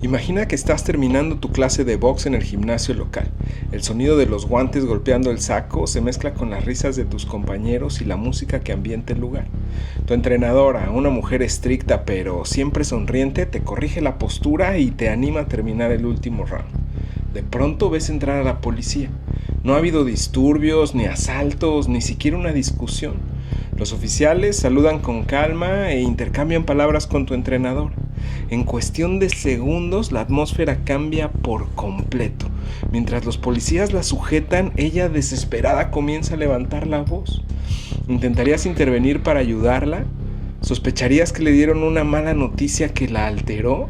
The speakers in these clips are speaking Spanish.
Imagina que estás terminando tu clase de box en el gimnasio local. El sonido de los guantes golpeando el saco se mezcla con las risas de tus compañeros y la música que ambienta el lugar. Tu entrenadora, una mujer estricta pero siempre sonriente, te corrige la postura y te anima a terminar el último round. De pronto ves entrar a la policía. No ha habido disturbios, ni asaltos, ni siquiera una discusión. Los oficiales saludan con calma e intercambian palabras con tu entrenador. En cuestión de segundos la atmósfera cambia por completo. Mientras los policías la sujetan, ella desesperada comienza a levantar la voz. ¿Intentarías intervenir para ayudarla? ¿Sospecharías que le dieron una mala noticia que la alteró?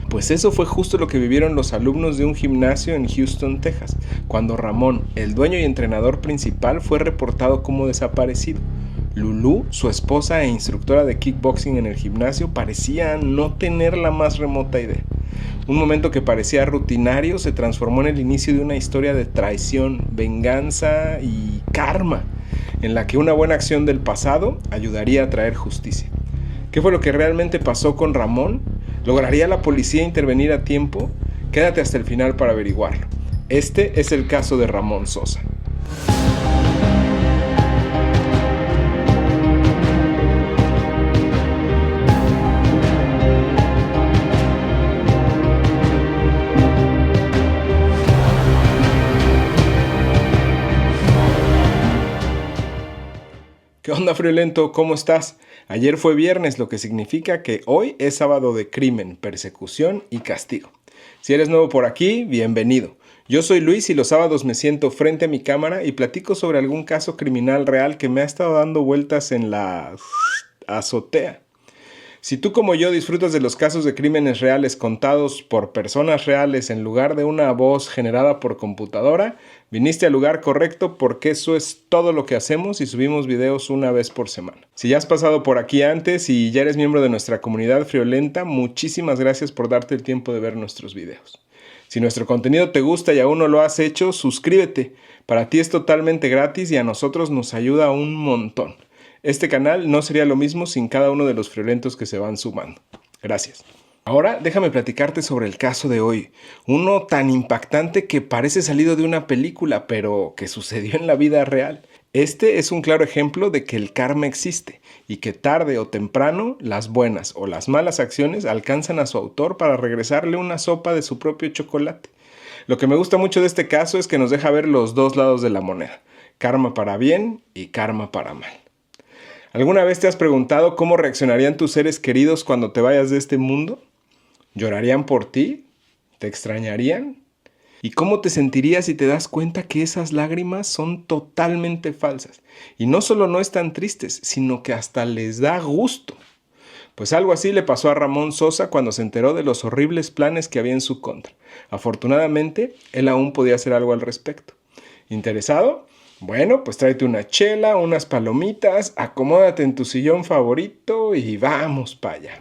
Pues eso fue justo lo que vivieron los alumnos de un gimnasio en Houston, Texas, cuando Ramón, el dueño y entrenador principal, fue reportado como desaparecido. Lulu, su esposa e instructora de kickboxing en el gimnasio, parecía no tener la más remota idea. Un momento que parecía rutinario se transformó en el inicio de una historia de traición, venganza y karma, en la que una buena acción del pasado ayudaría a traer justicia. ¿Qué fue lo que realmente pasó con Ramón? ¿Lograría la policía intervenir a tiempo? Quédate hasta el final para averiguarlo. Este es el caso de Ramón Sosa. ¿Qué onda, friolento? ¿Cómo estás? Ayer fue viernes, lo que significa que hoy es sábado de crimen, persecución y castigo. Si eres nuevo por aquí, bienvenido. Yo soy Luis y los sábados me siento frente a mi cámara y platico sobre algún caso criminal real que me ha estado dando vueltas en la azotea. Si tú como yo disfrutas de los casos de crímenes reales contados por personas reales en lugar de una voz generada por computadora, viniste al lugar correcto porque eso es todo lo que hacemos y subimos videos una vez por semana. Si ya has pasado por aquí antes y ya eres miembro de nuestra comunidad friolenta, muchísimas gracias por darte el tiempo de ver nuestros videos. Si nuestro contenido te gusta y aún no lo has hecho, suscríbete. Para ti es totalmente gratis y a nosotros nos ayuda un montón. Este canal no sería lo mismo sin cada uno de los friolentos que se van sumando. Gracias. Ahora déjame platicarte sobre el caso de hoy. Uno tan impactante que parece salido de una película, pero que sucedió en la vida real. Este es un claro ejemplo de que el karma existe y que tarde o temprano las buenas o las malas acciones alcanzan a su autor para regresarle una sopa de su propio chocolate. Lo que me gusta mucho de este caso es que nos deja ver los dos lados de la moneda. Karma para bien y karma para mal. ¿Alguna vez te has preguntado cómo reaccionarían tus seres queridos cuando te vayas de este mundo? ¿Llorarían por ti? ¿Te extrañarían? ¿Y cómo te sentirías si te das cuenta que esas lágrimas son totalmente falsas? Y no solo no están tristes, sino que hasta les da gusto. Pues algo así le pasó a Ramón Sosa cuando se enteró de los horribles planes que había en su contra. Afortunadamente, él aún podía hacer algo al respecto. ¿Interesado? Bueno, pues tráete una chela, unas palomitas, acomódate en tu sillón favorito y vamos para allá.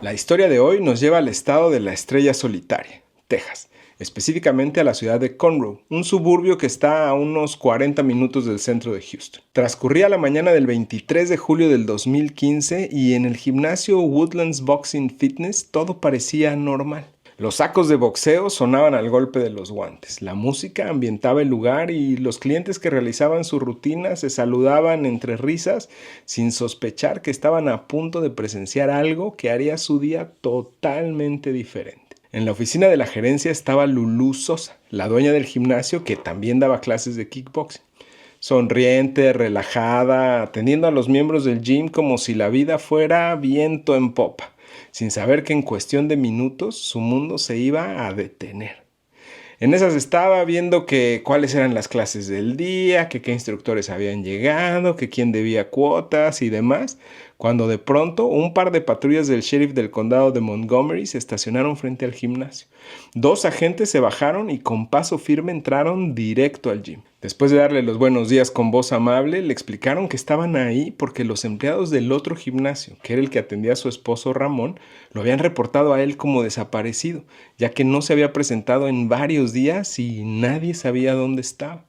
La historia de hoy nos lleva al estado de la Estrella Solitaria, Texas, específicamente a la ciudad de Conroe, un suburbio que está a unos 40 minutos del centro de Houston. Transcurría la mañana del 23 de julio del 2015 y en el gimnasio Woodlands Boxing Fitness todo parecía normal. Los sacos de boxeo sonaban al golpe de los guantes, la música ambientaba el lugar y los clientes que realizaban su rutina se saludaban entre risas sin sospechar que estaban a punto de presenciar algo que haría su día totalmente diferente. En la oficina de la gerencia estaba Lulu Sosa, la dueña del gimnasio que también daba clases de kickboxing. Sonriente, relajada, atendiendo a los miembros del gym como si la vida fuera viento en popa, sin saber que en cuestión de minutos su mundo se iba a detener. En esas estaba viendo cuáles eran las clases del día, qué instructores habían llegado, quién debía cuotas y demás, cuando de pronto un par de patrullas del sheriff del condado de Montgomery se estacionaron frente al gimnasio. 2 agentes se bajaron y con paso firme entraron directo al gym. Después de darle los buenos días con voz amable, le explicaron que estaban ahí porque los empleados del otro gimnasio, que era el que atendía a su esposo Ramón, lo habían reportado a él como desaparecido, ya que no se había presentado en varios días y nadie sabía dónde estaba.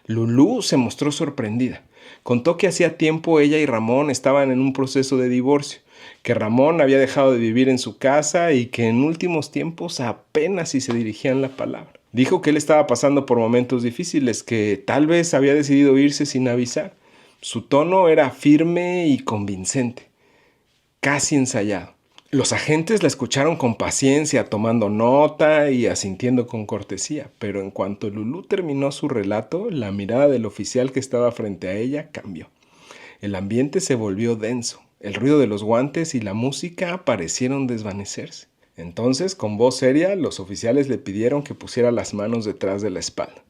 Lulu se mostró sorprendida. Contó que hacía tiempo ella y Ramón estaban en un proceso de divorcio, que Ramón había dejado de vivir en su casa y que en últimos tiempos apenas si se dirigían la palabra. Dijo que él estaba pasando por momentos difíciles, que tal vez había decidido irse sin avisar. Su tono era firme y convincente, casi ensayado. Los agentes la escucharon con paciencia, tomando nota y asintiendo con cortesía, pero en cuanto Lulú terminó su relato, la mirada del oficial que estaba frente a ella cambió. El ambiente se volvió denso, el ruido de los guantes y la música parecieron desvanecerse. Entonces, con voz seria, los oficiales le pidieron que pusiera las manos detrás de la espalda.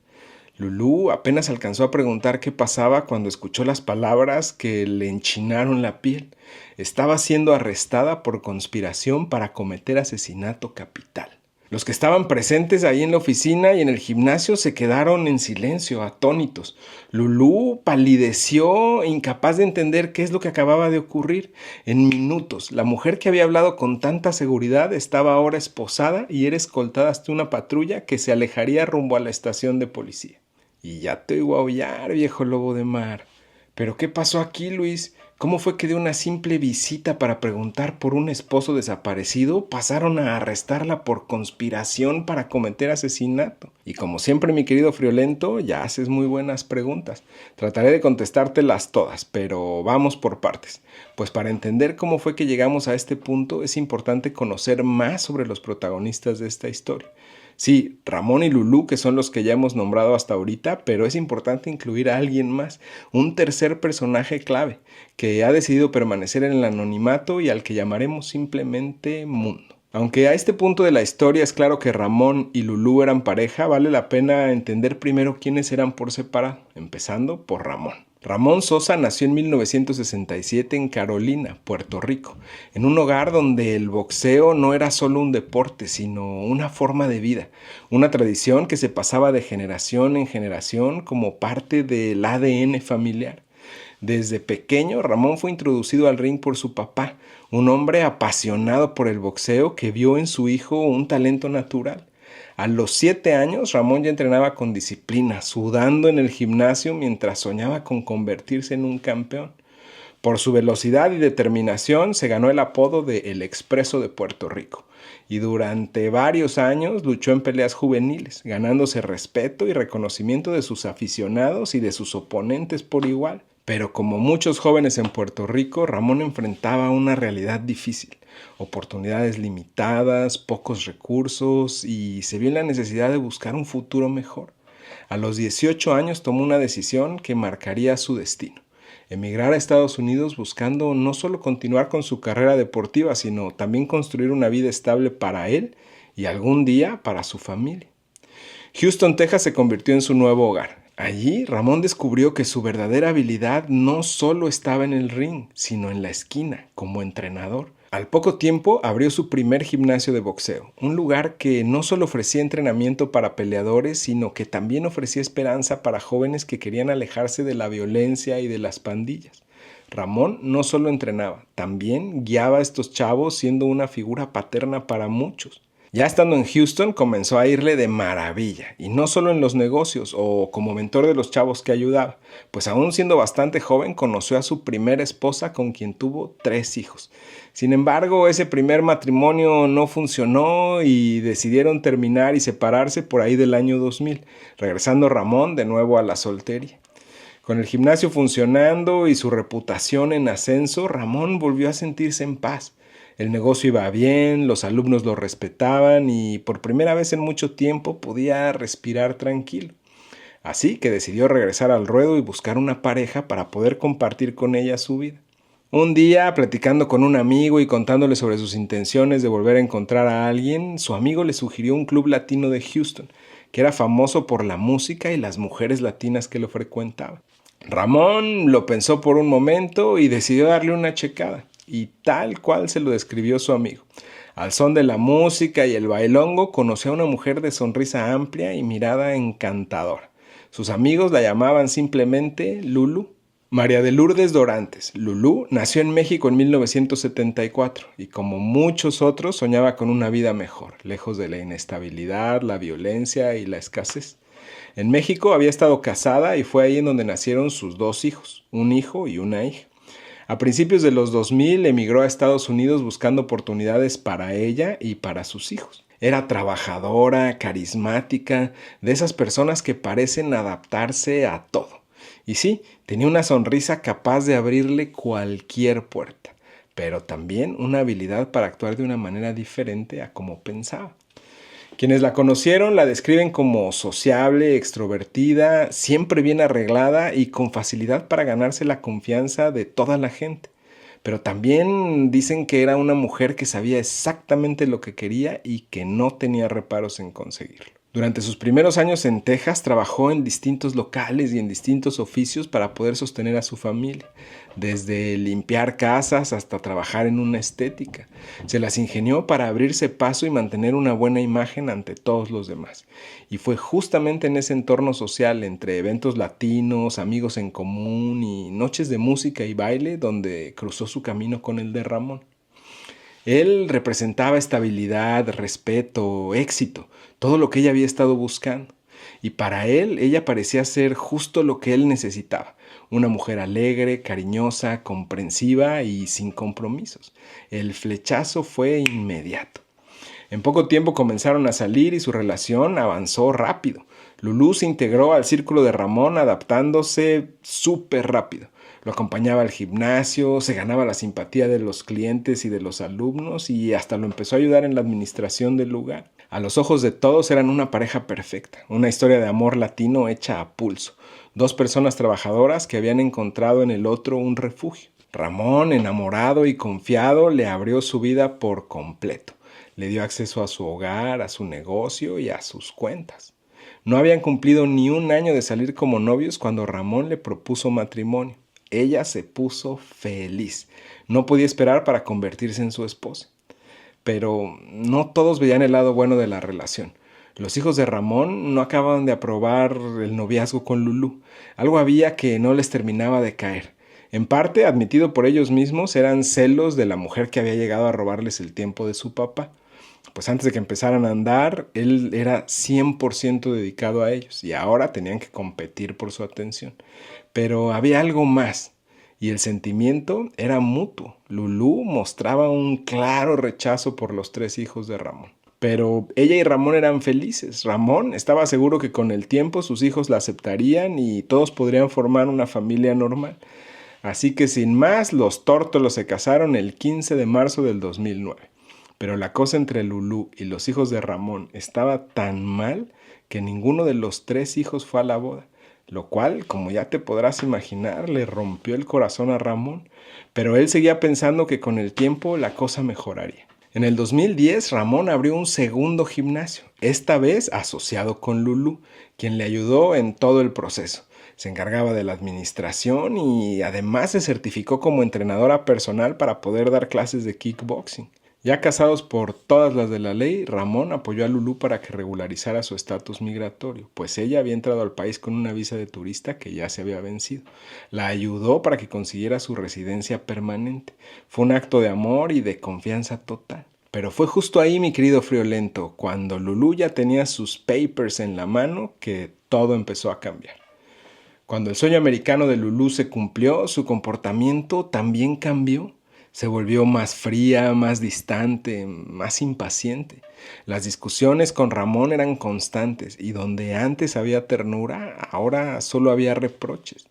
Lulú apenas alcanzó a preguntar qué pasaba cuando escuchó las palabras que le enchinaron la piel. Estaba siendo arrestada por conspiración para cometer asesinato capital. Los que estaban presentes ahí en la oficina y en el gimnasio se quedaron en silencio, atónitos. Lulú palideció, incapaz de entender qué es lo que acababa de ocurrir. En minutos, la mujer que había hablado con tanta seguridad estaba ahora esposada y era escoltada hasta una patrulla que se alejaría rumbo a la estación de policía. Y ya te oigo aullar, viejo lobo de mar. ¿Pero qué pasó aquí, Luis? ¿Cómo fue que de una simple visita para preguntar por un esposo desaparecido pasaron a arrestarla por conspiración para cometer asesinato? Y como siempre, mi querido Friolento, ya haces muy buenas preguntas. Trataré de contestártelas todas, pero vamos por partes. Pues para entender cómo fue que llegamos a este punto es importante conocer más sobre los protagonistas de esta historia. Sí, Ramón y Lulú, que son los que ya hemos nombrado hasta ahorita, pero es importante incluir a alguien más, un tercer personaje clave, que ha decidido permanecer en el anonimato y al que llamaremos simplemente Mundo. Aunque a este punto de la historia es claro que Ramón y Lulú eran pareja, vale la pena entender primero quiénes eran por separado, empezando por Ramón. Ramón Sosa nació en 1967 en Carolina, Puerto Rico, en un hogar donde el boxeo no era solo un deporte, sino una forma de vida, una tradición que se pasaba de generación en generación como parte del ADN familiar. Desde pequeño, Ramón fue introducido al ring por su papá, un hombre apasionado por el boxeo que vio en su hijo un talento natural. A los 7 años, Ramón ya entrenaba con disciplina, sudando en el gimnasio mientras soñaba con convertirse en un campeón. Por su velocidad y determinación se ganó el apodo de El Expreso de Puerto Rico y durante varios años luchó en peleas juveniles, ganándose respeto y reconocimiento de sus aficionados y de sus oponentes por igual. Pero como muchos jóvenes en Puerto Rico, Ramón enfrentaba una realidad difícil, oportunidades limitadas, pocos recursos y se vio en la necesidad de buscar un futuro mejor. A los 18 años tomó una decisión que marcaría su destino: emigrar a Estados Unidos buscando no solo continuar con su carrera deportiva, sino también construir una vida estable para él y algún día para su familia. Houston, Texas se convirtió en su nuevo hogar. Allí, Ramón descubrió que su verdadera habilidad no solo estaba en el ring, sino en la esquina, como entrenador. Al poco tiempo abrió su primer gimnasio de boxeo, un lugar que no solo ofrecía entrenamiento para peleadores, sino que también ofrecía esperanza para jóvenes que querían alejarse de la violencia y de las pandillas. Ramón no solo entrenaba, también guiaba a estos chavos siendo una figura paterna para muchos. Ya estando en Houston comenzó a irle de maravilla, y no solo en los negocios o como mentor de los chavos que ayudaba, pues aún siendo bastante joven conoció a su primera esposa con quien tuvo 3 hijos. Sin embargo, ese primer matrimonio no funcionó y decidieron terminar y separarse por ahí del año 2000, regresando Ramón de nuevo a la soltería. Con el gimnasio funcionando y su reputación en ascenso, Ramón volvió a sentirse en paz. El negocio iba bien, los alumnos lo respetaban y por primera vez en mucho tiempo podía respirar tranquilo. Así que decidió regresar al ruedo y buscar una pareja para poder compartir con ella su vida. Un día, platicando con un amigo y contándole sobre sus intenciones de volver a encontrar a alguien, su amigo le sugirió un club latino de Houston, que era famoso por la música y las mujeres latinas que lo frecuentaban. Ramón lo pensó por un momento y decidió darle una checada. Y tal cual se lo describió su amigo. Al son de la música y el bailongo, conoció a una mujer de sonrisa amplia y mirada encantadora. Sus amigos la llamaban simplemente Lulú. María de Lourdes Dorantes, Lulú, nació en México en 1974 y como muchos otros soñaba con una vida mejor, lejos de la inestabilidad, la violencia y la escasez. En México había estado casada y fue ahí en donde nacieron sus 2 hijos, un hijo y una hija. A principios de los 2000 emigró a Estados Unidos buscando oportunidades para ella y para sus hijos. Era trabajadora, carismática, de esas personas que parecen adaptarse a todo. Y sí, tenía una sonrisa capaz de abrirle cualquier puerta, pero también una habilidad para actuar de una manera diferente a como pensaba. Quienes la conocieron la describen como sociable, extrovertida, siempre bien arreglada y con facilidad para ganarse la confianza de toda la gente. Pero también dicen que era una mujer que sabía exactamente lo que quería y que no tenía reparos en conseguirlo. Durante sus primeros años en Texas trabajó en distintos locales y en distintos oficios para poder sostener a su familia, desde limpiar casas hasta trabajar en una estética. Se las ingenió para abrirse paso y mantener una buena imagen ante todos los demás. Y fue justamente en ese entorno social, entre eventos latinos, amigos en común y noches de música y baile, donde cruzó su camino con el de Ramón. Él representaba estabilidad, respeto, éxito, todo lo que ella había estado buscando. Y para él, ella parecía ser justo lo que él necesitaba. Una mujer alegre, cariñosa, comprensiva y sin compromisos. El flechazo fue inmediato. En poco tiempo comenzaron a salir y su relación avanzó rápido. Lulú se integró al círculo de Ramón adaptándose súper rápido. Lo acompañaba al gimnasio, se ganaba la simpatía de los clientes y de los alumnos y hasta lo empezó a ayudar en la administración del lugar. A los ojos de todos eran una pareja perfecta, una historia de amor latino hecha a pulso. Dos personas trabajadoras que habían encontrado en el otro un refugio. Ramón, enamorado y confiado, le abrió su vida por completo. Le dio acceso a su hogar, a su negocio y a sus cuentas. No habían cumplido ni un año de salir como novios cuando Ramón le propuso matrimonio. Ella se puso feliz. No podía esperar para convertirse en su esposa. Pero no todos veían el lado bueno de la relación. Los hijos de Ramón no acababan de aprobar el noviazgo con Lulú. Algo había que no les terminaba de caer. En parte, admitido por ellos mismos, eran celos de la mujer que había llegado a robarles el tiempo de su papá. Pues antes de que empezaran a andar, él era 100% dedicado a ellos y ahora tenían que competir por su atención. Pero había algo más y el sentimiento era mutuo. Lulú mostraba un claro rechazo por los tres hijos de Ramón. Pero ella y Ramón eran felices. Ramón estaba seguro que con el tiempo sus hijos la aceptarían y todos podrían formar una familia normal. Así que sin más, los tórtolos se casaron el 15 de marzo del 2009. Pero la cosa entre Lulú y los hijos de Ramón estaba tan mal que ninguno de los tres hijos fue a la boda, lo cual, como ya te podrás imaginar, le rompió el corazón a Ramón, pero él seguía pensando que con el tiempo la cosa mejoraría. En el 2010, Ramón abrió un segundo gimnasio, esta vez asociado con Lulú, quien le ayudó en todo el proceso. Se encargaba de la administración y además se certificó como entrenadora personal para poder dar clases de kickboxing. Ya casados por todas las de la ley, Ramón apoyó a Lulú para que regularizara su estatus migratorio, pues ella había entrado al país con una visa de turista que ya se había vencido. La ayudó para que consiguiera su residencia permanente. Fue un acto de amor y de confianza total. Pero fue justo ahí, mi querido friolento, cuando Lulú ya tenía sus papers en la mano, que todo empezó a cambiar. Cuando el sueño americano de Lulú se cumplió, su comportamiento también cambió. Se volvió más fría, más distante, más impaciente. Las discusiones con Ramón eran constantes y donde antes había ternura, ahora solo había reproches.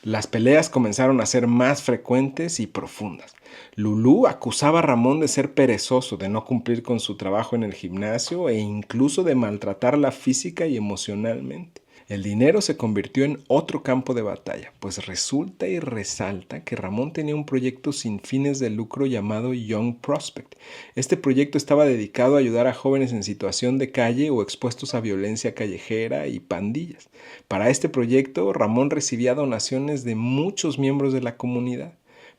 Las peleas comenzaron a ser más frecuentes y profundas. Lulú acusaba a Ramón de ser perezoso, de no cumplir con su trabajo en el gimnasio e incluso de maltratarla física y emocionalmente. El dinero se convirtió en otro campo de batalla, pues resulta y resalta que Ramón tenía un proyecto sin fines de lucro llamado Young Prospect. Este proyecto estaba dedicado a ayudar a jóvenes en situación de calle o expuestos a violencia callejera y pandillas. Para este proyecto, Ramón recibía donaciones de muchos miembros de la comunidad.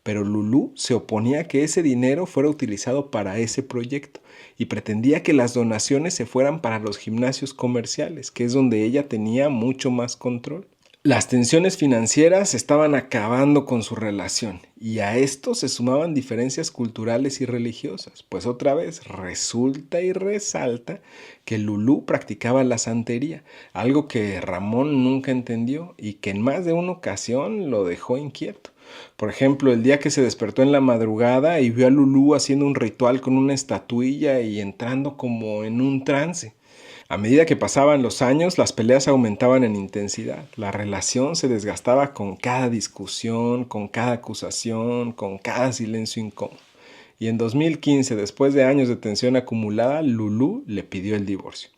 Pero Lulú se oponía a que ese dinero fuera utilizado para ese proyecto y pretendía que las donaciones se fueran para los gimnasios comerciales, que es donde ella tenía mucho más control. Las tensiones financieras estaban acabando con su relación y a esto se sumaban diferencias culturales y religiosas, pues otra vez resulta y resalta que Lulú practicaba la santería, algo que Ramón nunca entendió y que en más de una ocasión lo dejó inquieto. Por ejemplo, el día que se despertó en la madrugada y vio a Lulú haciendo un ritual con una estatuilla y entrando como en un trance. A medida que pasaban los años, las peleas aumentaban en intensidad. La relación se desgastaba con cada discusión, con cada acusación, con cada silencio incómodo. Y en 2015, después de años de tensión acumulada, Lulú le pidió el divorcio.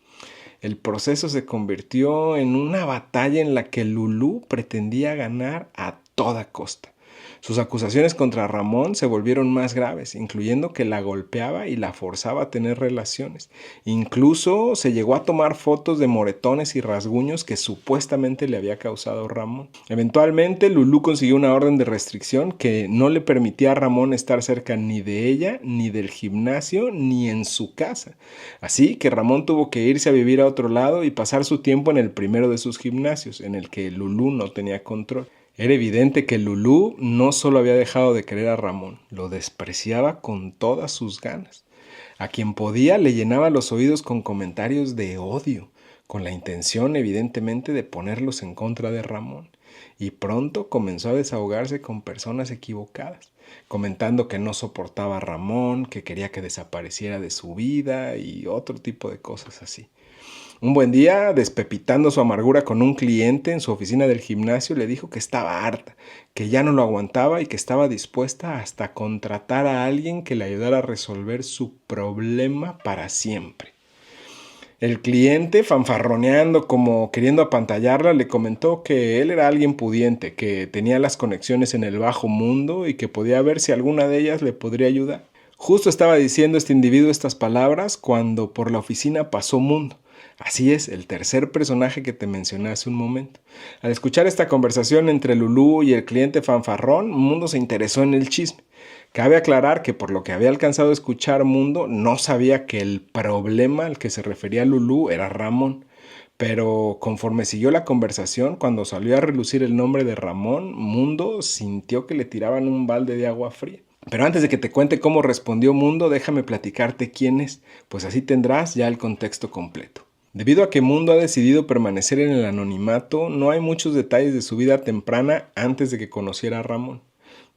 El proceso se convirtió en una batalla en la que Lulú pretendía ganar a toda costa. Sus acusaciones contra Ramón se volvieron más graves, incluyendo que la golpeaba y la forzaba a tener relaciones. Incluso se llegó a tomar fotos de moretones y rasguños que supuestamente le había causado Ramón. Eventualmente, Lulú consiguió una orden de restricción que no le permitía a Ramón estar cerca ni de ella, ni del gimnasio, ni en su casa. Así que Ramón tuvo que irse a vivir a otro lado y pasar su tiempo en el primero de sus gimnasios, en el que Lulú no tenía control. Era evidente que Lulú no solo había dejado de querer a Ramón, lo despreciaba con todas sus ganas. A quien podía le llenaba los oídos con comentarios de odio, con la intención evidentemente de ponerlos en contra de Ramón. Y pronto comenzó a desahogarse con personas equivocadas, comentando que no soportaba a Ramón, que quería que desapareciera de su vida y otro tipo de cosas así. Un buen día, despepitando su amargura con un cliente en su oficina del gimnasio, le dijo que estaba harta, que ya no lo aguantaba y que estaba dispuesta hasta a contratar a alguien que le ayudara a resolver su problema para siempre. El cliente, fanfarroneando como queriendo apantallarla, le comentó que él era alguien pudiente, que tenía las conexiones en el bajo mundo y que podía ver si alguna de ellas le podría ayudar. Justo estaba diciendo este individuo estas palabras cuando por la oficina pasó Mundo. Así es, el tercer personaje que te mencioné hace un momento. Al escuchar esta conversación entre Lulú y el cliente fanfarrón, Mundo se interesó en el chisme. Cabe aclarar que por lo que había alcanzado a escuchar Mundo, no sabía que el problema al que se refería Lulú era Ramón. Pero conforme siguió la conversación, cuando salió a relucir el nombre de Ramón, Mundo sintió que le tiraban un balde de agua fría. Pero antes de que te cuente cómo respondió Mundo, déjame platicarte quién es, pues así tendrás ya el contexto completo. Debido a que Mundo ha decidido permanecer en el anonimato, no hay muchos detalles de su vida temprana antes de que conociera a Ramón.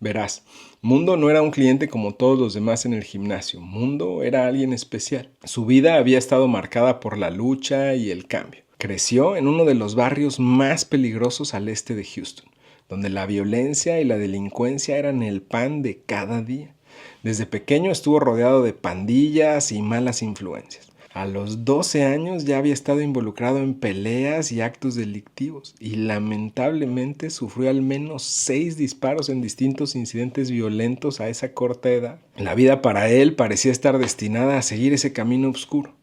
Verás, Mundo no era un cliente como todos los demás en el gimnasio. Mundo era alguien especial. Su vida había estado marcada por la lucha y el cambio. Creció en uno de los barrios más peligrosos al este de Houston, donde la violencia y la delincuencia eran el pan de cada día. Desde pequeño estuvo rodeado de pandillas y malas influencias. A los 12 años ya había estado involucrado en peleas y actos delictivos y lamentablemente sufrió al menos 6 disparos en distintos incidentes violentos a esa corta edad. La vida para él parecía estar destinada a seguir ese camino oscuro,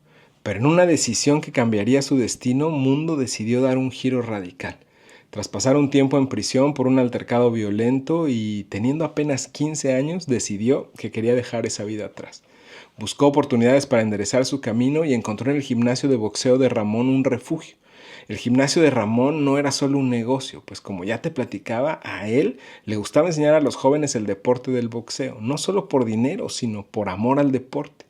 pero en una decisión que cambiaría su destino, Mundo decidió dar un giro radical. Tras pasar un tiempo en prisión por un altercado violento y teniendo apenas 15 años, decidió que quería dejar esa vida atrás. Buscó oportunidades para enderezar su camino y encontró en el gimnasio de boxeo de Ramón un refugio. El gimnasio de Ramón no era solo un negocio, pues como ya te platicaba, a él le gustaba enseñar a los jóvenes el deporte del boxeo, no solo por dinero, sino por amor al deporte.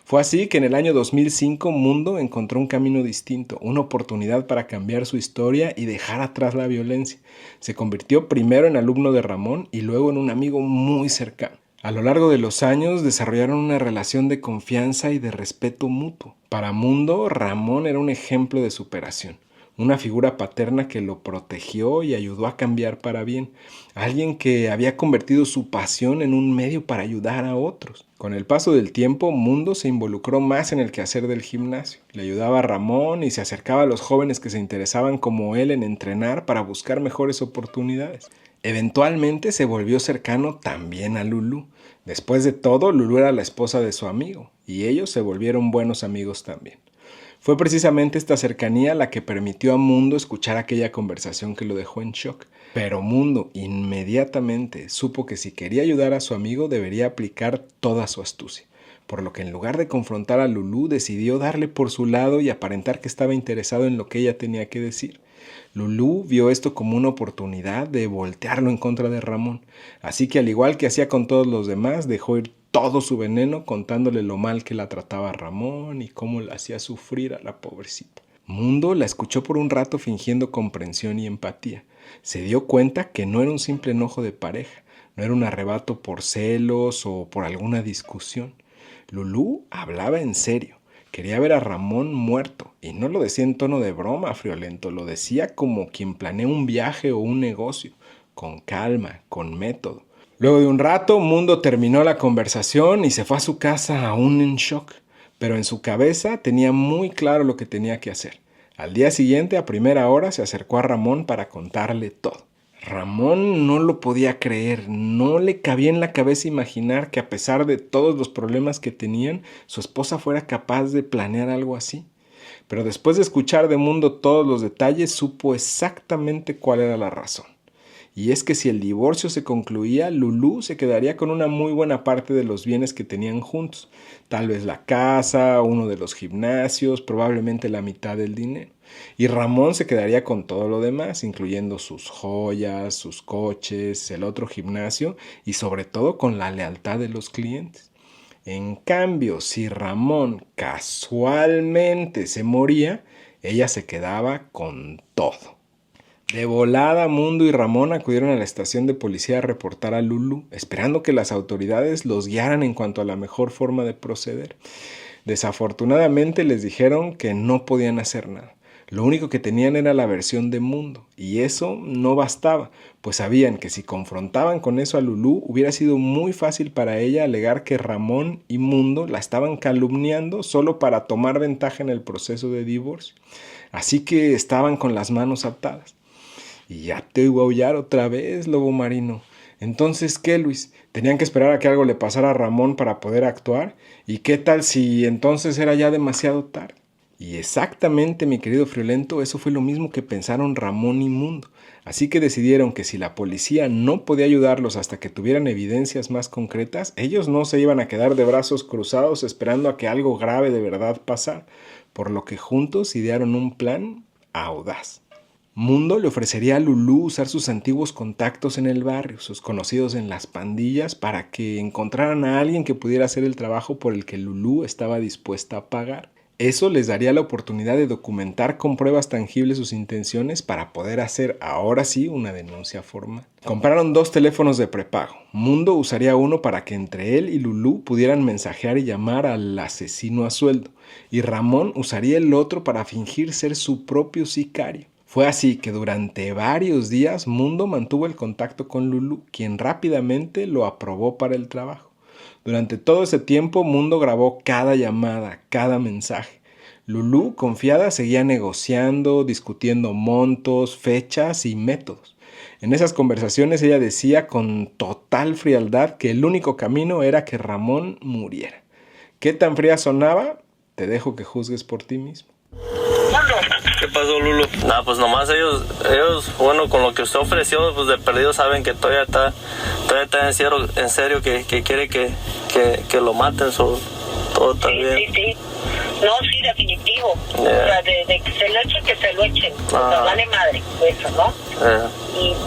Fue así que en el año 2005 Mundo encontró un camino distinto, una oportunidad para cambiar su historia y dejar atrás la violencia. Se convirtió primero en alumno de Ramón y luego en un amigo muy cercano. A lo largo de los años desarrollaron una relación de confianza y de respeto mutuo. Para Mundo, Ramón era un ejemplo de superación, una figura paterna que lo protegió y ayudó a cambiar para bien, alguien que había convertido su pasión en un medio para ayudar a otros. Con el paso del tiempo, Mundo se involucró más en el quehacer del gimnasio. Le ayudaba a Ramón y se acercaba a los jóvenes que se interesaban como él en entrenar para buscar mejores oportunidades. Eventualmente se volvió cercano también a Lulú. Después de todo, Lulú era la esposa de su amigo, y ellos se volvieron buenos amigos también. Fue precisamente esta cercanía la que permitió a Mundo escuchar aquella conversación que lo dejó en shock. Pero Mundo inmediatamente supo que si quería ayudar a su amigo debería aplicar toda su astucia. Por lo que en lugar de confrontar a Lulú, decidió darle por su lado y aparentar que estaba interesado en lo que ella tenía que decir. Lulú vio esto como una oportunidad de voltearlo en contra de Ramón, así que al igual que hacía con todos los demás, dejó ir todo su veneno contándole lo mal que la trataba a Ramón y cómo la hacía sufrir a la pobrecita. Mundo la escuchó por un rato fingiendo comprensión y empatía. Se dio cuenta que no era un simple enojo de pareja, No era un arrebato por celos o por alguna discusión. Lulú hablaba en serio. Quería ver a Ramón muerto, y no lo decía en tono de broma friolento, lo decía como quien planea un viaje o un negocio, con calma, con método. Luego de un rato, Mundo terminó la conversación y se fue a su casa aún en shock, pero en su cabeza tenía muy claro lo que tenía que hacer. Al día siguiente, a primera hora, se acercó a Ramón para contarle todo. Ramón no lo podía creer, no le cabía en la cabeza imaginar que a pesar de todos los problemas que tenían, su esposa fuera capaz de planear algo así. Pero después de escuchar de Mundo todos los detalles, supo exactamente cuál era la razón. Y es que si el divorcio se concluía, Lulú se quedaría con una muy buena parte de los bienes que tenían juntos. Tal vez la casa, uno de los gimnasios, probablemente la mitad del dinero. Y Ramón se quedaría con todo lo demás, incluyendo sus joyas, sus coches, el otro gimnasio y sobre todo con la lealtad de los clientes. En cambio, si Ramón casualmente se moría, ella se quedaba con todo. De volada, Mundo y Ramón acudieron a la estación de policía a reportar a Lulú, esperando que las autoridades los guiaran en cuanto a la mejor forma de proceder. Desafortunadamente les dijeron que no podían hacer nada. Lo único que tenían era la versión de Mundo, y eso no bastaba, pues sabían que si confrontaban con eso a Lulú, hubiera sido muy fácil para ella alegar que Ramón y Mundo la estaban calumniando solo para tomar ventaja en el proceso de divorcio. Así que estaban con las manos atadas. Y ya te oigo aullar otra vez, lobo marino. Entonces, ¿qué, Luis? ¿Tenían que esperar a que algo le pasara a Ramón para poder actuar? ¿Y qué tal si entonces era ya demasiado tarde? Y exactamente, mi querido Friolento, eso fue lo mismo que pensaron Ramón y Mundo. Así que decidieron que si la policía no podía ayudarlos hasta que tuvieran evidencias más concretas, ellos no se iban a quedar de brazos cruzados esperando a que algo grave de verdad pasara, por lo que juntos idearon un plan audaz. Mundo le ofrecería a Lulú usar sus antiguos contactos en el barrio, sus conocidos en las pandillas, para que encontraran a alguien que pudiera hacer el trabajo por el que Lulú estaba dispuesta a pagar. Eso les daría la oportunidad de documentar con pruebas tangibles sus intenciones para poder hacer ahora sí una denuncia formal. Compraron 2 teléfonos de prepago. Mundo usaría uno para que entre él y Lulú pudieran mensajear y llamar al asesino a sueldo, y Ramón usaría el otro para fingir ser su propio sicario. Fue así que durante varios días Mundo mantuvo el contacto con Lulú, quien rápidamente lo aprobó para el trabajo. Durante todo ese tiempo Mundo grabó cada llamada, cada mensaje. Lulú, confiada, seguía negociando, discutiendo montos, fechas y métodos. En esas conversaciones ella decía con total frialdad que el único camino era que Ramón muriera. ¿Qué tan fría sonaba? Te dejo que juzgues por ti mismo. ¿Qué pasó, Lulo? Nada, pues nomás ellos, bueno, con lo que usted ofreció, pues de perdido saben que todavía está en serio que quiere que lo maten, todo está bien. Sí. No, sí, definitivo. O sea, de que se lo echen, que se lo echen. O sea, vale madre, eso, ¿no?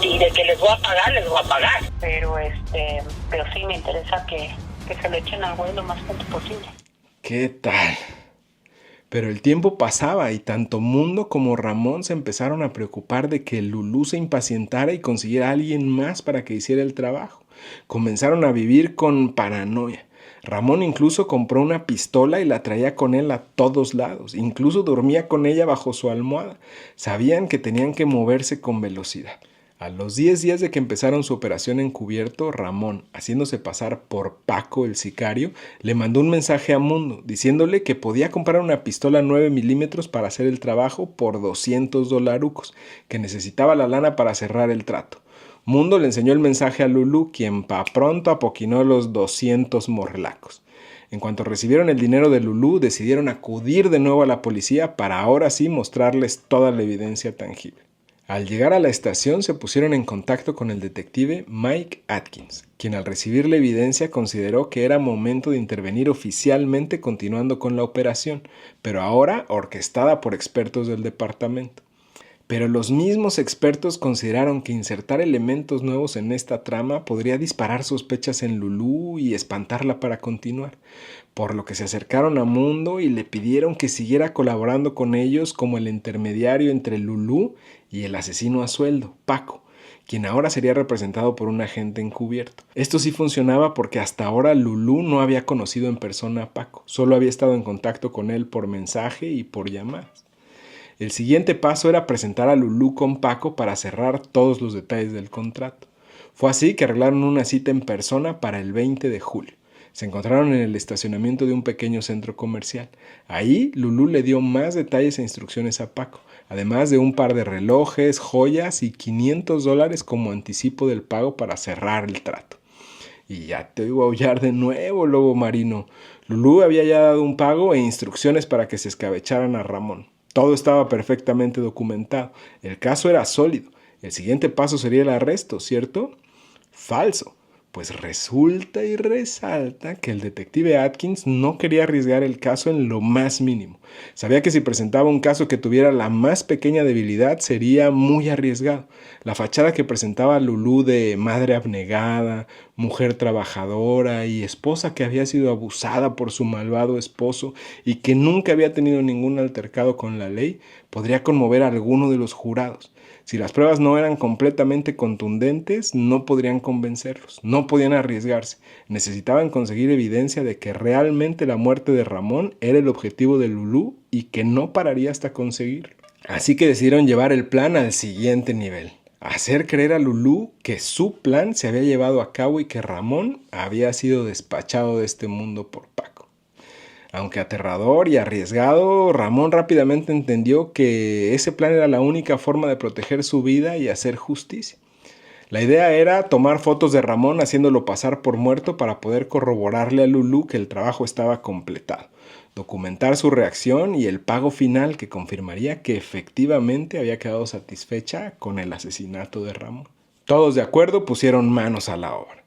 Y de que les voy a pagar, les voy a pagar. Pero sí me interesa que se lo echen al güey lo más pronto posible. ¿Qué tal? Pero el tiempo pasaba y tanto Mundo como Ramón se empezaron a preocupar de que Lulú se impacientara y consiguiera a alguien más para que hiciera el trabajo. Comenzaron a vivir con paranoia. Ramón incluso compró una pistola y la traía con él a todos lados. Incluso dormía con ella bajo su almohada. Sabían que tenían que moverse con velocidad. A los 10 días de que empezaron su operación encubierto, Ramón, haciéndose pasar por Paco el sicario, le mandó un mensaje a Mundo diciéndole que podía comprar una pistola 9 milímetros para hacer el trabajo por $200, que necesitaba la lana para cerrar el trato. Mundo le enseñó el mensaje a Lulú, quien pronto apoquinó los 200 morlacos. En cuanto recibieron el dinero de Lulú, decidieron acudir de nuevo a la policía para ahora sí mostrarles toda la evidencia tangible. Al llegar a la estación se pusieron en contacto con el detective Mike Atkins, quien al recibir la evidencia consideró que era momento de intervenir oficialmente continuando con la operación, pero ahora orquestada por expertos del departamento. Pero los mismos expertos consideraron que insertar elementos nuevos en esta trama podría disparar sospechas en Lulú y espantarla para continuar, por lo que se acercaron a Mundo y le pidieron que siguiera colaborando con ellos como el intermediario entre Lulú y el asesino a sueldo, Paco, quien ahora sería representado por un agente encubierto. Esto sí funcionaba porque hasta ahora Lulú no había conocido en persona a Paco, solo había estado en contacto con él por mensaje y por llamadas. El siguiente paso era presentar a Lulú con Paco para cerrar todos los detalles del contrato. Fue así que arreglaron una cita en persona para el 20 de julio. Se encontraron en el estacionamiento de un pequeño centro comercial. Ahí, Lulú le dio más detalles e instrucciones a Paco, además de un par de relojes, joyas y $500 como anticipo del pago para cerrar el trato. Y ya te oigo aullar de nuevo, lobo marino. Lulú había ya dado un pago e instrucciones para que se escabecharan a Ramón. Todo estaba perfectamente documentado. El caso era sólido. El siguiente paso sería el arresto, ¿cierto? Falso. Pues resulta y resalta que el detective Atkins no quería arriesgar el caso en lo más mínimo. Sabía que si presentaba un caso que tuviera la más pequeña debilidad sería muy arriesgado. La fachada que presentaba Lulú de madre abnegada, mujer trabajadora y esposa que había sido abusada por su malvado esposo y que nunca había tenido ningún altercado con la ley, podría conmover a alguno de los jurados. Si las pruebas no eran completamente contundentes, no podrían convencerlos, no podían arriesgarse. Necesitaban conseguir evidencia de que realmente la muerte de Ramón era el objetivo de Lulú y que no pararía hasta conseguirlo. Así que decidieron llevar el plan al siguiente nivel. Hacer creer a Lulú que su plan se había llevado a cabo y que Ramón había sido despachado de este mundo por Paco. Aunque aterrador y arriesgado, Ramón rápidamente entendió que ese plan era la única forma de proteger su vida y hacer justicia. La idea era tomar fotos de Ramón haciéndolo pasar por muerto para poder corroborarle a Lulú que el trabajo estaba completado, documentar su reacción y el pago final que confirmaría que efectivamente había quedado satisfecha con el asesinato de Ramón. Todos de acuerdo pusieron manos a la obra.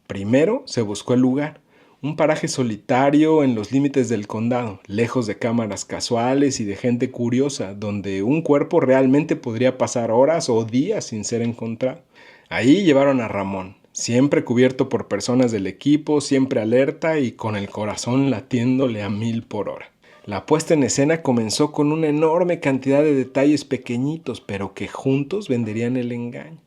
Primero se buscó el lugar. Un paraje solitario en los límites del condado, lejos de cámaras casuales y de gente curiosa, donde un cuerpo realmente podría pasar horas o días sin ser encontrado. Ahí llevaron a Ramón, siempre cubierto por personas del equipo, siempre alerta y con el corazón latiéndole a 1000 por hora. La puesta en escena comenzó con una enorme cantidad de detalles pequeñitos, pero que juntos venderían el engaño.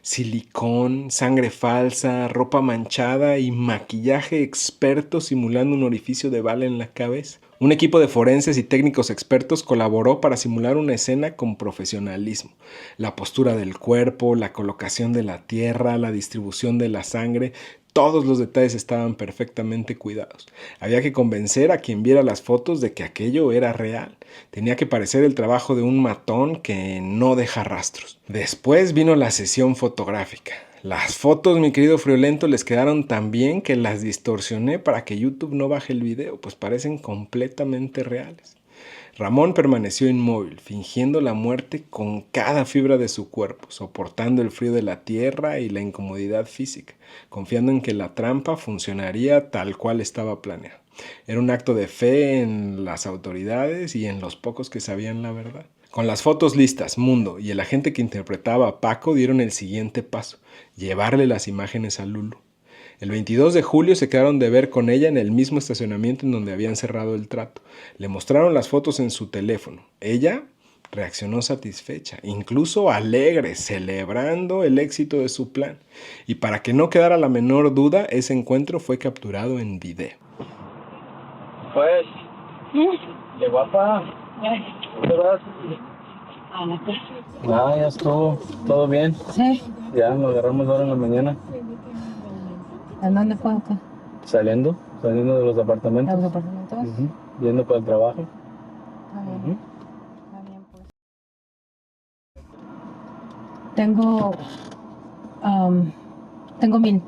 Silicón, sangre falsa, ropa manchada y maquillaje experto simulando un orificio de bala en la cabeza. Un equipo de forenses y técnicos expertos colaboró para simular una escena con profesionalismo. La postura del cuerpo, la colocación de la tierra, la distribución de la sangre, todos los detalles estaban perfectamente cuidados. Había que convencer a quien viera las fotos de que aquello era real. Tenía que parecer el trabajo de un matón que no deja rastros. Después vino la sesión fotográfica. Las fotos, mi querido Friolento, les quedaron tan bien que las distorsioné para que YouTube no baje el video, pues parecen completamente reales. Ramón permaneció inmóvil, fingiendo la muerte con cada fibra de su cuerpo, soportando el frío de la tierra y la incomodidad física, confiando en que la trampa funcionaría tal cual estaba planeado. Era un acto de fe en las autoridades y en los pocos que sabían la verdad. Con las fotos listas, Mundo y el agente que interpretaba a Paco dieron el siguiente paso, llevarle las imágenes a Lulú. El 22 de julio se quedaron de ver con ella en el mismo estacionamiento en donde habían cerrado el trato. Le mostraron las fotos en su teléfono. Ella reaccionó satisfecha, incluso alegre, celebrando el éxito de su plan. Y para que no quedara la menor duda, ese encuentro fue capturado en video. Pues, de guapa. ¿Qué vas? Ah, ya estuvo. ¿Todo bien? Sí. Ya, nos agarramos ahora en la mañana. ¿En dónde fue acá? Saliendo de los apartamentos. ¿En los apartamentos? Yendo para el trabajo. Está bien. Está bien, pues. Tengo 1000.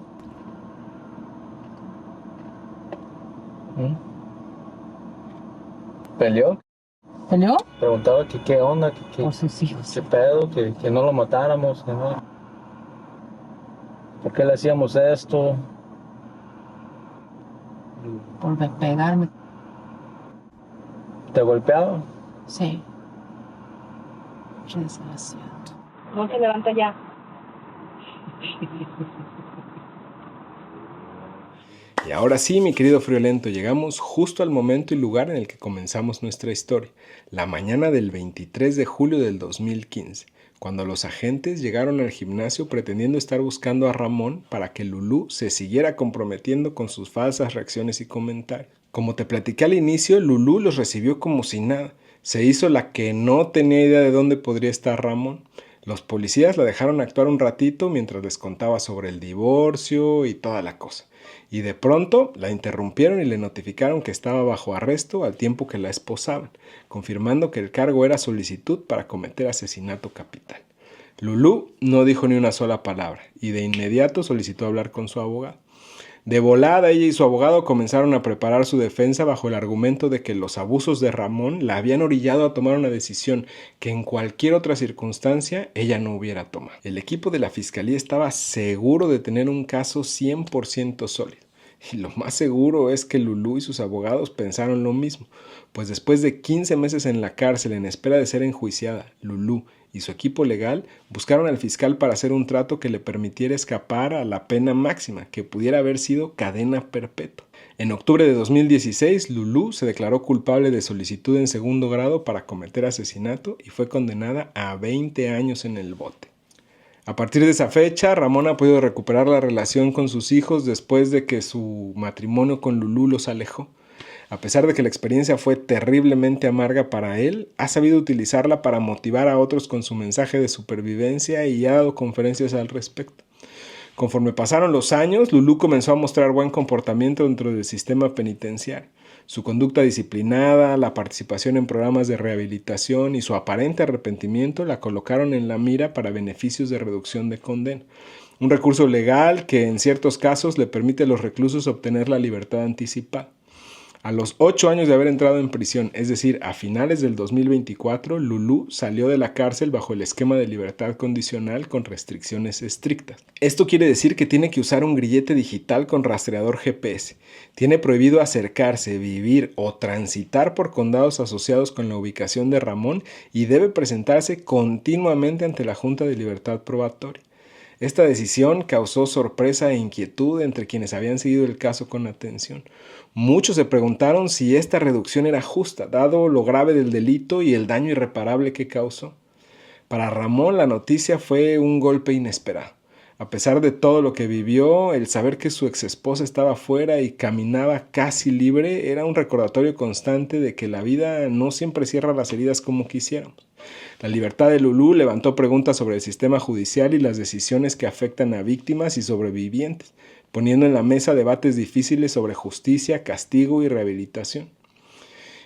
¿Peleó? ¿Peleó? Preguntaba que qué onda, Por sus hijos. qué pedo, que no lo matáramos, que no. ¿Por qué le hacíamos esto? Por pegarme. ¿Te golpeaba? Sí. Qué desgraciado. No se levanta ya. Y ahora sí, mi querido Friolento, llegamos justo al momento y lugar en el que comenzamos nuestra historia, la mañana del 23 de julio del 2015, cuando los agentes llegaron al gimnasio pretendiendo estar buscando a Ramón para que Lulú se siguiera comprometiendo con sus falsas reacciones y comentarios. Como te platiqué al inicio, Lulú los recibió como si nada. Se hizo la que no tenía idea de dónde podría estar Ramón. Los policías la dejaron actuar un ratito mientras les contaba sobre el divorcio y toda la cosa. Y de pronto la interrumpieron y le notificaron que estaba bajo arresto al tiempo que la esposaban, confirmando que el cargo era solicitud para cometer asesinato capital. Lulú no dijo ni una sola palabra y de inmediato solicitó hablar con su abogado. De volada, ella y su abogado comenzaron a preparar su defensa bajo el argumento de que los abusos de Ramón la habían orillado a tomar una decisión que en cualquier otra circunstancia ella no hubiera tomado. El equipo de la fiscalía estaba seguro de tener un caso 100% sólido. Y lo más seguro es que Lulú y sus abogados pensaron lo mismo, pues después de 15 meses en la cárcel en espera de ser enjuiciada, Lulú y su equipo legal buscaron al fiscal para hacer un trato que le permitiera escapar a la pena máxima, que pudiera haber sido cadena perpetua. En octubre de 2016, Lulú se declaró culpable de solicitud en segundo grado para cometer asesinato y fue condenada a 20 años en el bote. A partir de esa fecha, Ramón ha podido recuperar la relación con sus hijos después de que su matrimonio con Lulú los alejó. A pesar de que la experiencia fue terriblemente amarga para él, ha sabido utilizarla para motivar a otros con su mensaje de supervivencia y ha dado conferencias al respecto. Conforme pasaron los años, Lulú comenzó a mostrar buen comportamiento dentro del sistema penitenciario. Su conducta disciplinada, la participación en programas de rehabilitación y su aparente arrepentimiento la colocaron en la mira para beneficios de reducción de condena. Un recurso legal que en ciertos casos le permite a los reclusos obtener la libertad anticipada. A los 8 años de haber entrado en prisión, es decir, a finales del 2024, Lulú salió de la cárcel bajo el esquema de libertad condicional con restricciones estrictas. Esto quiere decir que tiene que usar un grillete digital con rastreador GPS. Tiene prohibido acercarse, vivir o transitar por condados asociados con la ubicación de Ramón y debe presentarse continuamente ante la Junta de Libertad Probatoria. Esta decisión causó sorpresa e inquietud entre quienes habían seguido el caso con atención. Muchos se preguntaron si esta reducción era justa, dado lo grave del delito y el daño irreparable que causó. Para Ramón la noticia fue un golpe inesperado. A pesar de todo lo que vivió, el saber que su exesposa estaba fuera y caminaba casi libre era un recordatorio constante de que la vida no siempre cierra las heridas como quisiéramos. La libertad de Lulú levantó preguntas sobre el sistema judicial y las decisiones que afectan a víctimas y sobrevivientes, poniendo en la mesa debates difíciles sobre justicia, castigo y rehabilitación.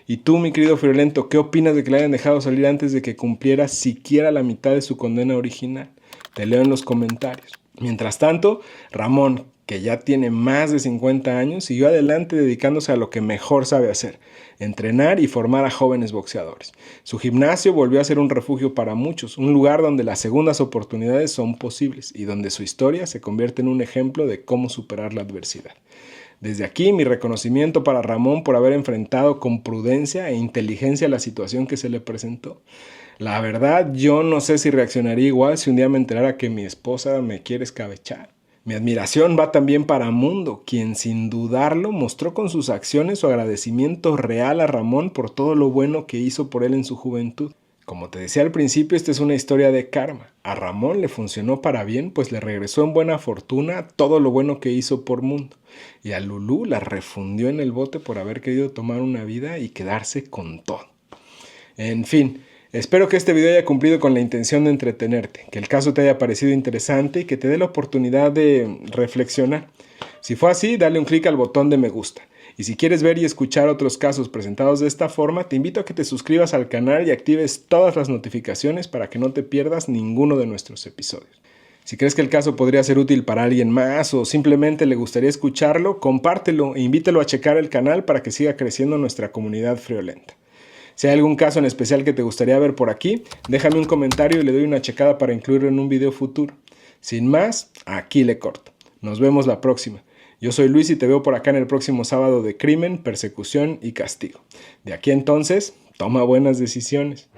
Y tú, mi querido Friolento, ¿qué opinas de que le hayan dejado salir antes de que cumpliera siquiera la mitad de su condena original? Te leo en los comentarios. Mientras tanto, Ramón, que ya tiene más de 50 años, siguió adelante dedicándose a lo que mejor sabe hacer, entrenar y formar a jóvenes boxeadores. Su gimnasio volvió a ser un refugio para muchos, un lugar donde las segundas oportunidades son posibles y donde su historia se convierte en un ejemplo de cómo superar la adversidad. Desde aquí, mi reconocimiento para Ramón por haber enfrentado con prudencia e inteligencia la situación que se le presentó. La verdad, yo no sé si reaccionaría igual si un día me enterara que mi esposa me quiere escabechar. Mi admiración va también para Mundo, quien sin dudarlo mostró con sus acciones su agradecimiento real a Ramón por todo lo bueno que hizo por él en su juventud. Como te decía al principio, esta es una historia de karma. A Ramón le funcionó para bien, pues le regresó en buena fortuna todo lo bueno que hizo por Mundo. Y a Lulú la refundió en el bote por haber querido tomar una vida y quedarse con todo. En fin, espero que este video haya cumplido con la intención de entretenerte, que el caso te haya parecido interesante y que te dé la oportunidad de reflexionar. Si fue así, dale un clic al botón de me gusta. Y si quieres ver y escuchar otros casos presentados de esta forma, te invito a que te suscribas al canal y actives todas las notificaciones para que no te pierdas ninguno de nuestros episodios. Si crees que el caso podría ser útil para alguien más o simplemente le gustaría escucharlo, compártelo e invítalo a checar el canal para que siga creciendo nuestra comunidad friolenta. Si hay algún caso en especial que te gustaría ver por aquí, déjame un comentario y le doy una checada para incluirlo en un video futuro. Sin más, aquí le corto. Nos vemos la próxima. Yo soy Luis y te veo por acá en el próximo sábado de Crimen, Persecución y Castigo. De aquí entonces, toma buenas decisiones.